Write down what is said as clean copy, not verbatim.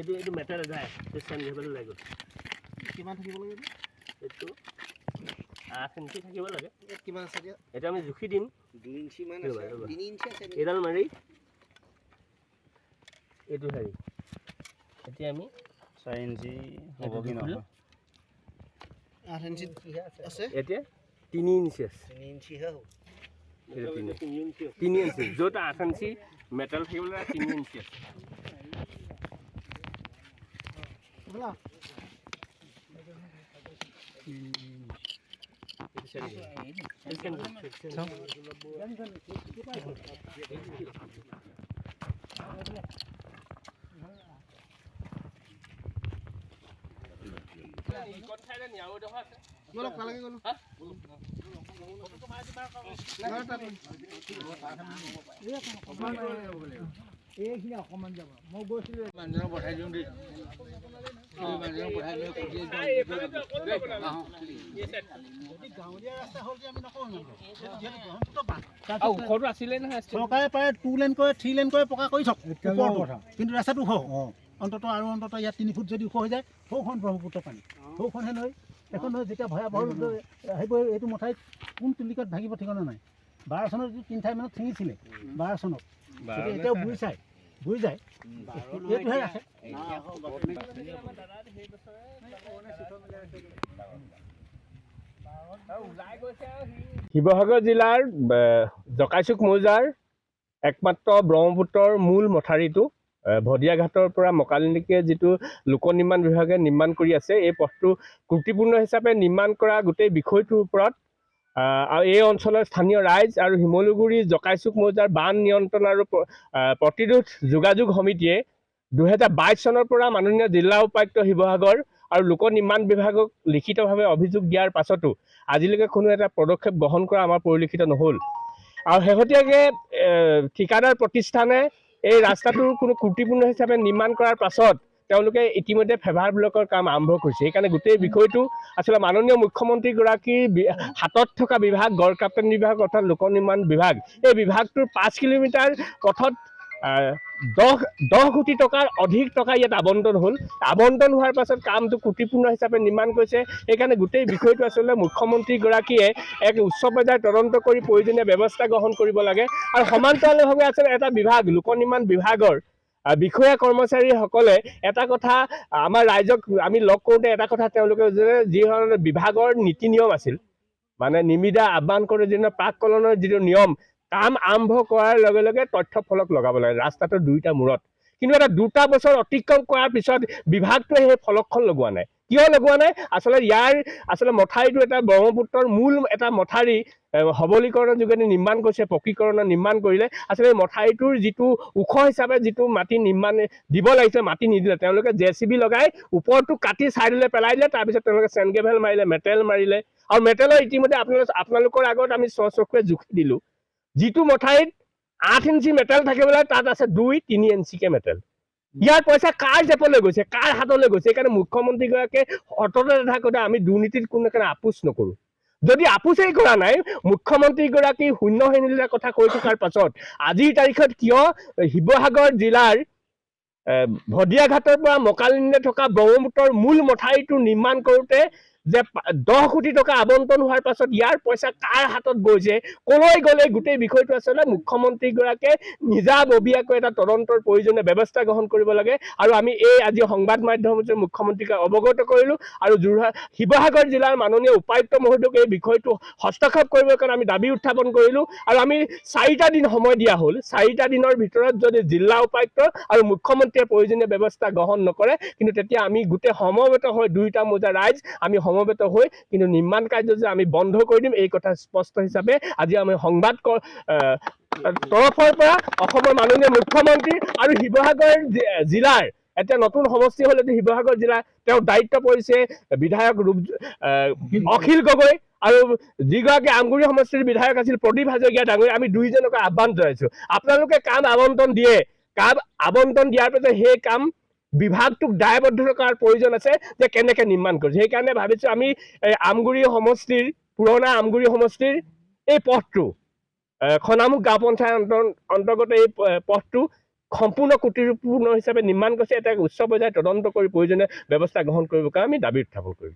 এইটো মেটেল যায় চেন ঘেবল লাগিব কিমান থাকিব লাগে এইটো 8 ইঞ্চি থাকিব লাগে কিমান আছে দিয়া এটা আমি জুখি দিম 2 ইঞ্চি মান আছে 3 ইঞ্চি আছে এডাল মাৰি এইটো হেৰি এতিয়া আমি 4 ইঞ্চি হ'ব কি নহয় 8 ইঞ্চি আছে এতিয়া 3 ইঞ্চি আছে 3 ইঞ্চি হে হ'ব 3 ইঞ্চি য'ত 8 ইঞ্চি মেটেল থাকিব লাগে 3 ইঞ্চি আছে বলা বলক কালকে গলো এইখিনি অকমান যাব মই গৈছিলো মানুহজন পঠাই দিম দেই মানুহজন পঠাই দিলে গাঁৱলীয়া ৰাস্তা হ'ল যে আমি নকওঁ ওখটো আছিলে নহয় চৰকাৰে পাৰে 2 লেন কৰে 3 লেন কৰে পকা কৰি থক কিন্তু ৰাস্তাটো ওখ অন্তত আৰু অন্তত ইয়াত 3 ফুট যদি ওখ হৈ যায় সৌখন ব্ৰহ্মপুত্ৰ পানী সৌখনহে নৈ এখন নৈ যেতিয়া ভয়াৱহ আহিব এইটো মঠাইত কোন তুলিকত ভাগিব ঠিকনা নাই 12 চনত যদি 3 ঠাই মানত ছিঙিছিলে 12 চনত এতিয়াও বুই যায় এইটোহে ৰাখে শিৱসাগৰ জিলাৰ জকাইচুক মৌজাৰ একমাত্ৰ ব্ৰহ্মপুত্ৰৰ মূল মথাৰিটো ভদিয়াঘাটৰ পৰা মকালিলৈকে যিটো লোক নিৰ্মাণ বিভাগে নিৰ্মাণ কৰি আছে এই পথটো ত্ৰুটিপূৰ্ণ হিচাপে নিৰ্মাণ কৰা গোটেই বিষয়টোৰ ওপৰত আৰু এই অঞ্চলৰ স্থানীয় ৰাইজ আৰু শিমলুগুৰি জকাইচুক মৌজাৰ বান নিয়ন্ত্ৰণ আৰু প্ৰতিৰোধ যোগাযোগ সমিতিয়ে 2022 চনৰ পৰা মাননীয় জিলা উপায়ুক্ত শিৱসাগৰ আৰু লোক নিৰ্মাণ বিভাগক লিখিতভাৱে অভিযোগ দিয়াৰ পাছতো আজিলৈকে কোনো এটা পদক্ষেপ গ্ৰহণ কৰা আমাৰ পৰিলক্ষিত নহ'ল আৰু শেহতীয়াকৈ ঠিকাদাৰ প্ৰতিষ্ঠানে এই ৰাস্তাটোৰ কোনো ত্ৰুটিপূৰ্ণ হিচাপে নিৰ্মাণ কৰাৰ পাছত তেওঁলোকে ইতিমধ্যে ফেভাৰ ব্লকৰ কাম আৰম্ভ কৰিছে সেইকাৰণে গোটেই বিষয়টো আচলতে মাননীয় মুখ্যমন্ত্ৰীগৰাকীৰ হাতত থকা বিভাগ গড় কাপ্তান বিভাগ অৰ্থাৎ লোক নিৰ্মাণ বিভাগ এই বিভাগটোৰ 5 কিলোমিটাৰ পথত 10 কোটি টকাৰ অধিক টকা ইয়াত আবণ্টন হ'ল আবণ্টন হোৱাৰ পাছত কামটো ত্ৰুটিপূৰ্ণ হিচাপে নিৰ্মাণ কৰিছে সেইকাৰণে গোটেই বিষয়টো আচলতে মুখ্যমন্ত্ৰীগৰাকীয়ে এক উচ্চ পৰ্যায়ৰ তদন্ত কৰি প্ৰয়োজনীয় ব্যৱস্থা গ্ৰহণ কৰিব লাগে আৰু সমান্তৰালভাৱে আচলতে এটা বিভাগ লোক নিৰ্মাণ বিভাগৰ বিষয়া কৰ্মচাৰীসকলে এটা কথা আমাৰ ৰাইজক আমি লগ কৰোঁতে এটা কথা তেওঁলোকে যি ধৰণৰ বিভাগৰ নীতি নিয়ম আছিল মানে নিমিদা আহ্বান কৰি যিটো প্ৰাক কলনৰ যিটো নিয়ম কাম আৰম্ভ কৰাৰ লগে লগে তথ্য ফলক লগাব লাগে ৰাস্তাটোৰ 2টা মূৰত কিন্তু এটা 2টা বছৰ অতিক্ৰম কৰাৰ পিছত বিভাগটোৱে সেই ফলকখন লগোৱা নাই কিয় লগোৱা নাই আচলতে ইয়াৰ আচলতে মথাৰিটো এটা ব্ৰহ্মপুত্ৰৰ মূল এটা মথাৰি সবলীকৰণৰ যোগেদি নিৰ্মাণ কৰিছে পকীকৰণৰ নিৰ্মাণ কৰিলে আচলতে মথাৰিটোৰ যিটো ওখ হিচাপে যিটো মাটি নিৰ্মাণ দিব লাগিছে মাটি নিদিলে তেওঁলোকে জেচিবি লগাই ওপৰটো কাটি চাইডলৈ পেলাই দিলে তাৰপিছত তেওঁলোকে চেনগেভেল মাৰিলে মেটেল মাৰিলে আৰু মেটেলৰ ইতিমধ্যে আপোনালোকৰ আগত আমি চকুৰে জুখি দিলোঁ যিটো মথাৰিত 8 ইঞ্চি মেটেল থাকিবলৈ তাত আছে 2-3 ইঞ্চিকে মেটেল ইয়াৰ পইচা কাৰ জেপলৈ গৈছে কাৰ হাতলৈ গৈছে সেইকাৰণে মুখ্যমন্ত্ৰীগৰাকীয়ে অটলে নাথাকোঁতে আমি দুৰ্নীতিত কোনো আপোচ নকৰোঁ যদি আপোচেই কৰা নাই মুখ্যমন্ত্ৰীগৰাকী শূন্য শ্ৰেণীৰ কথা কৈ থকাৰ পাছত আজিৰ তাৰিখত কিয় শিৱসাগৰ জিলাৰ ভদিয়াঘাটৰ পৰা মকালিলৈ থকা ব্ৰহ্মপুত্ৰৰ মূল মথাৰিটো নিৰ্মাণ কৰোঁতে যে 10 কোটি টকা আবণ্টন হোৱাৰ পাছত ইয়াৰ পইচা কাৰ হাতত গৈছে কলৈ গ'লে গোটেই বিষয়টো আচলতে মুখ্যমন্ত্ৰীগৰাকীয়ে নিজাববীয়াকৈ এটা তদন্তৰ প্ৰয়োজনীয় ব্যৱস্থা গ্ৰহণ কৰিব লাগে আৰু আমি এই আজি সংবাদ মাধ্যমতে মুখ্যমন্ত্ৰীক অৱগত কৰিলোঁ আৰু শিৱসাগৰ জিলাৰ মাননীয় উপায়ুক্ত মহোদয়ক এই বিষয়টো হস্তক্ষেপ কৰিবৰ কাৰণে আমি দাবী উত্থাপন কৰিলোঁ আৰু আমি 4টা দিন সময় দিয়া হ'ল 4টা দিনৰ ভিতৰত যদি জিলা উপায়ুক্ত আৰু মুখ্যমন্ত্ৰীয়ে প্ৰয়োজনীয় ব্যৱস্থা গ্ৰহণ নকৰে কিন্তু তেতিয়া আমি গোটেই সমবেত হৈ 2টা মৌজাৰ ৰাইজ আমি সমবেত হৈ কিন্তু নিৰ্মাণ কাৰ্য যে আমি বন্ধ কৰি দিম এই কথা স্পষ্ট হিচাপে আজি আমি সংবাদ তৰফৰ পৰা অসমৰ মাননীয় মুখ্যমন্ত্ৰী আৰু শিৱসাগৰ জিলাৰ এতিয়া নতুন সমষ্টি হ'ল শিৱসাগৰ জিলা তেওঁৰ দায়িত্ব পৰিছে বিধায়ক অখিল গগৈ আৰু যিগৰাকী আমগুৰি সমষ্টিৰ বিধায়ক আছিল প্ৰদীপ হাজৰিকা ডাঙৰীয়া আমি দুইজনকে আহ্বান জনাইছোঁ আপোনালোকে কাম আবণ্টন দিয়ে কাম আবণ্টন দিয়াৰ পিছত সেই কাম বিভাগটোক দায়বদ্ধ কৰাৰ প্ৰয়োজন আছে যে কেনেকৈ নিৰ্মাণ কৰিছে সেইকাৰণে ভাবিছোঁ আমি আমগুৰি সমষ্টিৰ পুৰণা আমগুৰি সমষ্টিৰ এই পথটো খনামুখ গাঁও পঞ্চায়ত অন্তৰ্গত এই পথটো সম্পূৰ্ণ ত্ৰুটিপূৰ্ণ হিচাপে নিৰ্মাণ কৰিছে, এটা উচ্চ পৰ্যায়ত তদন্ত কৰি প্ৰয়োজনীয় ব্যৱস্থা গ্ৰহণ কৰিবৰ কাৰণে আমি দাবী উত্থাপন কৰিম।